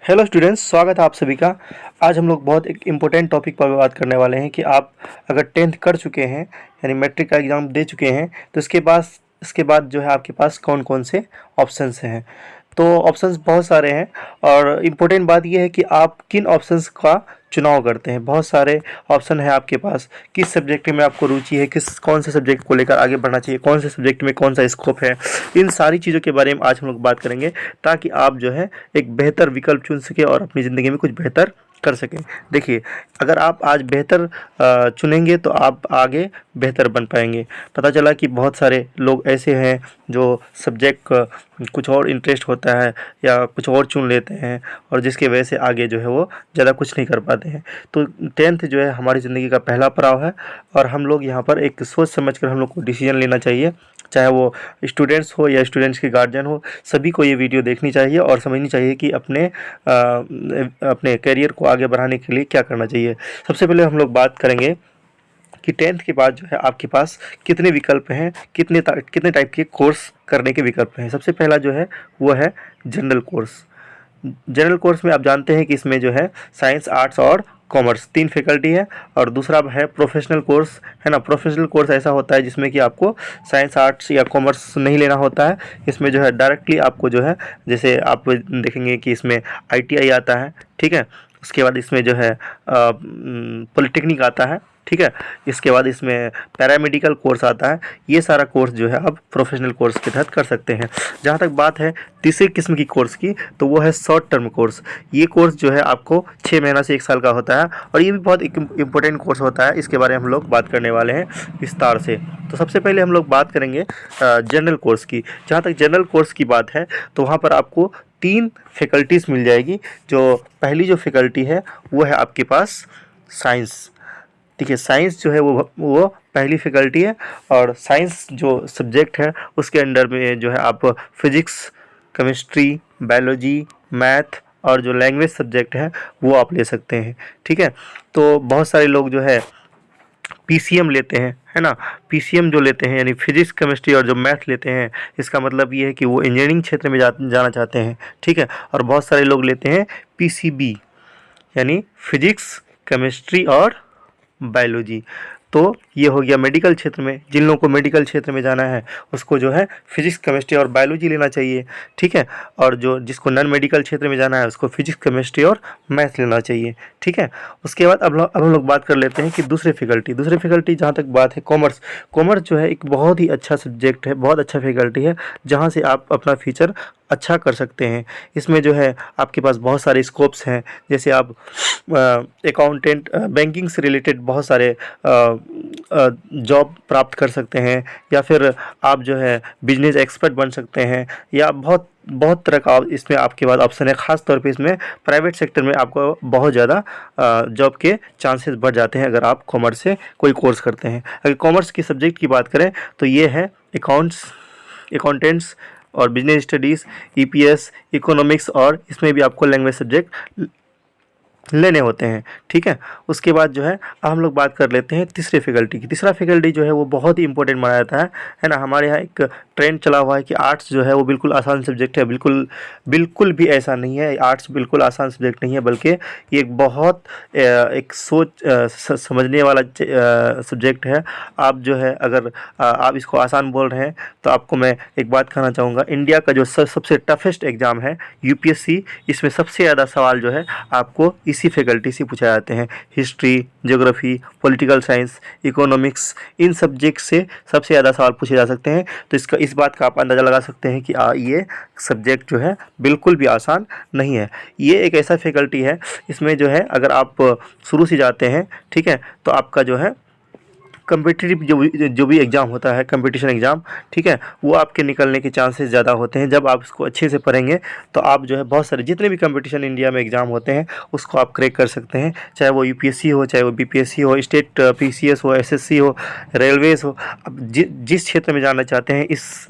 Hello students, स्वागत है आप सभी का। आज हम लोग बहुत एक इम्पोर्टेंट टॉपिक पर बात करने वाले हैं कि आप अगर टेंथ कर चुके हैं यानी मैट्रिक का एग्ज़ाम दे चुके हैं तो इसके बाद जो है आपके पास कौन कौन से ऑप्शंस हैं। तो ऑप्शंस बहुत सारे हैं और इम्पोर्टेंट बात यह है कि आप किन ऑप्शंस का चुनाव करते हैं। बहुत सारे ऑप्शन है आपके पास, किस सब्जेक्ट में आपको रुचि है, किस कौन से सब्जेक्ट को लेकर आगे बढ़ना चाहिए, कौन से सब्जेक्ट में कौन सा स्कोप है। इन सारी चीज़ों के बारे में आज हम लोग बात करेंगे ताकि आप जो है एक बेहतर विकल्प चुन सकें और अपनी ज़िंदगी में कुछ बेहतर कर सकें। देखिए, अगर आप आज बेहतर चुनेंगे तो आप आगे बेहतर बन पाएंगे। पता चला कि बहुत सारे लोग ऐसे हैं जो सब्जेक्ट कुछ और इंटरेस्ट होता है या कुछ और चुन लेते हैं और जिसकी वजह से आगे जो है वो ज़्यादा कुछ नहीं कर पाते हैं। तो टेंथ जो है हमारी ज़िंदगी का पहला पड़ाव है और हम लोग यहाँ पर एक सोच समझ कर हम लोग को डिसीजन लेना चाहिए, चाहे वो स्टूडेंट्स हो या स्टूडेंट्स के गार्जियन हो। सभी को ये वीडियो देखनी चाहिए और समझनी चाहिए कि अपने करियर को आगे बढ़ाने के लिए क्या करना चाहिए। सबसे पहले हम लोग बात करेंगे कि टेंथ के बाद जो है आपके पास कितने विकल्प हैं, कितने टाइप के कोर्स करने के विकल्प हैं। सबसे पहला जो है वो है जनरल कोर्स। जनरल कोर्स में आप जानते हैं कि इसमें जो है साइंस, आर्ट्स और कॉमर्स तीन फैकल्टी है। और दूसरा है प्रोफेशनल कोर्स, है ना। प्रोफेशनल कोर्स ऐसा होता है जिसमें कि आपको साइंस, आर्ट्स या कॉमर्स नहीं लेना होता है। इसमें जो है डायरेक्टली आपको जो है, जैसे आप देखेंगे कि इसमें आईटीआई आता है, ठीक है। उसके बाद इसमें जो है पॉलिटेक्निक आता है, ठीक है। इसके बाद इसमें पैरामेडिकल कोर्स आता है। ये सारा कोर्स जो है आप प्रोफेशनल कोर्स के तहत कर सकते हैं। जहाँ तक बात है तीसरी किस्म की कोर्स की, तो वो है शॉर्ट टर्म कोर्स। ये कोर्स जो है आपको 6 महीना से 1 साल का होता है और ये भी बहुत एक इम्पोर्टेंट कोर्स होता है। इसके बारे में हम लोग बात करने वाले हैं विस्तार से। तो सबसे पहले हम लोग बात करेंगे जनरल कोर्स की। जहाँ तक जनरल कोर्स की बात है तो वहाँ पर आपको 3 फैकल्टीज़ मिल जाएगी। जो पहली जो फैकल्टी है वो है आपके पास साइंस। ठीक है, साइंस जो है वो पहली फैकल्टी है और साइंस जो सब्जेक्ट है उसके अंडर में जो है आप फिजिक्स, केमिस्ट्री, बायोलॉजी, मैथ और जो लैंग्वेज सब्जेक्ट है वो आप ले सकते हैं, ठीक है। तो बहुत सारे लोग जो है पीसीएम लेते हैं, है ना। पीसीएम जो लेते हैं यानी फिजिक्स, केमिस्ट्री और जो मैथ लेते हैं, इसका मतलब ये है कि वो इंजीनियरिंग क्षेत्र में जाना चाहते हैं, ठीक है। और बहुत सारे लोग लेते हैं पीसीबी यानी फिजिक्स, केमिस्ट्री और बायोलॉजी। तो ये हो गया मेडिकल क्षेत्र में। जिन लोगों को मेडिकल क्षेत्र में जाना है उसको जो है फिजिक्स, केमिस्ट्री और बायोलॉजी लेना चाहिए, ठीक है। और जो जिसको नॉन मेडिकल क्षेत्र में जाना है उसको फिजिक्स, केमिस्ट्री और मैथ लेना चाहिए, ठीक है। उसके बाद अब हम लोग बात कर लेते हैं कि दूसरी फैकल्टी जहाँ तक बात है कॉमर्स। कॉमर्स जो है एक बहुत ही अच्छा सब्जेक्ट है, बहुत अच्छा फैकल्टी है जहाँ से आप अपना फ्यूचर अच्छा कर सकते हैं। इसमें जो है आपके पास बहुत सारे स्कोप्स हैं, जैसे आप अकाउंटेंट, बैंकिंग से रिलेटेड बहुत सारे जॉब प्राप्त कर सकते हैं, या फिर आप जो है बिजनेस एक्सपर्ट बन सकते हैं, या बहुत बहुत तरह का इसमें आपके पास ऑप्शन है। ख़ास तौर पे इसमें प्राइवेट सेक्टर में आपको बहुत ज़्यादा जॉब के चांसेस बढ़ जाते हैं अगर आप कॉमर्स से कोई कोर्स करते हैं। अगर कॉमर्स की सब्जेक्ट की बात करें तो ये है अकाउंटेंट्स और बिजनेस स्टडीज़, ईपीएस, इकोनॉमिक्स और इसमें भी आपको लैंग्वेज सब्जेक्ट लेने होते हैं, ठीक है। उसके बाद जो है अब हम लोग बात कर लेते हैं तीसरे फैकल्टी की। तीसरा फैकल्टी जो है वो बहुत ही इंपॉर्टेंट माना जाता है ना। हमारे यहाँ एक ट्रेंड चला हुआ है कि आर्ट्स जो है वो बिल्कुल आसान सब्जेक्ट है। बिल्कुल भी ऐसा नहीं है। आर्ट्स बिल्कुल आसान सब्जेक्ट नहीं है, बल्कि ये एक बहुत एक समझने वाला सब्जेक्ट है। आप जो है अगर आप इसको आसान बोल रहे हैं तो आपको मैं एक बात कहना चाहूँगा, इंडिया का जो सबसे टफेस्ट एग्ज़ाम है यूपीएससी, इसमें सबसे ज़्यादा सवाल जो है आपको इसी फैकल्टी से पूछे जाते हैं। History, geography, political science, economics, इन सब्जेक्ट से सबसे ज़्यादा सवाल पूछे जा सकते हैं। तो इस बात का आप अंदाज़ा लगा सकते हैं कि ये सब्जेक्ट जो है बिल्कुल भी आसान नहीं है। ये एक ऐसा फैकल्टी है, इसमें जो है अगर आप शुरू से जाते हैं, ठीक है, तो आपका जो है कम्पिटिटिव जो भी एग्ज़ाम होता है, कंपटीशन एग्ज़ाम, ठीक है, वो आपके निकलने के चांसेस ज़्यादा होते हैं। जब आप इसको अच्छे से पढ़ेंगे तो आप जो है बहुत सारे जितने भी कंपटीशन इंडिया में एग्ज़ाम होते हैं उसको आप क्रैक कर सकते हैं, चाहे वो यूपीएससी हो, चाहे वो बीपीएससी हो, स्टेट पीसीएस हो, एसएससी हो, रेलवेज़ हो। अब जिस क्षेत्र में जाना चाहते हैं इस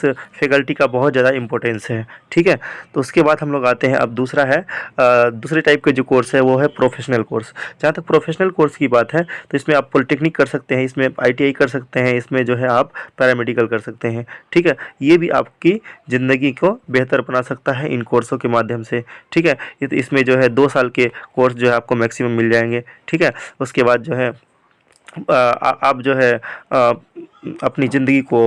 फैकल्टी का बहुत ज़्यादा इंपॉर्टेंस है, ठीक है। तो उसके बाद हम लोग आते हैं, अब दूसरा है दूसरे टाइप के जो कोर्स है वो है प्रोफेशनल कोर्स। जहाँ तक प्रोफेशनल कोर्स की बात है तो इसमें आप पॉलिटेक्निक कर सकते सकते हैं, इसमें ITI कर सकते हैं, इसमें जो है आप पैरामेडिकल कर सकते हैं। ठीक है, ये भी आपकी ज़िंदगी को बेहतर बना सकता है इन कोर्सों के माध्यम से। ठीक है, इसमें जो है 2 साल के कोर्स जो है आपको मैक्सिमम मिल जाएंगे। ठीक है, उसके बाद जो है आप जो है अपनी ज़िंदगी को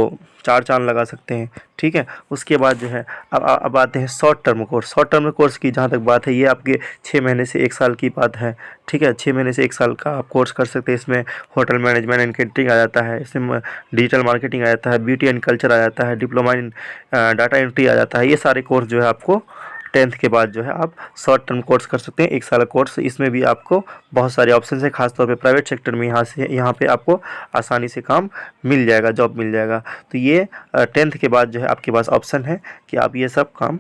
4 चाँद लगा सकते हैं। ठीक है, उसके बाद जो है अब आते हैं short term course. Short term course की जहाँ तक बात है, ये आपके 6 महीने से 1 साल की बात है। ठीक है, 6 महीने से 1 साल का आप कोर्स कर सकते हैं। इसमें होटल मैनेजमेंट एंड कैटरिंग आ जाता है, इसमें डिजिटल मार्केटिंग आ जाता है, ब्यूटी एंड कल्चर आ जाता है, डिप्लोमा इन डाटा एंट्री आ जाता है। ये सारे कोर्स जो है आपको 10th के बाद जो है आप शॉर्ट टर्म कोर्स कर सकते हैं, 1 साल का कोर्स। इसमें भी आपको बहुत सारे ऑप्शन है, खासतौर पे प्राइवेट सेक्टर में यहाँ पे आपको आसानी से काम मिल जाएगा, जॉब मिल जाएगा। तो ये 10th के बाद जो है आपके पास ऑप्शन है कि आप ये सब काम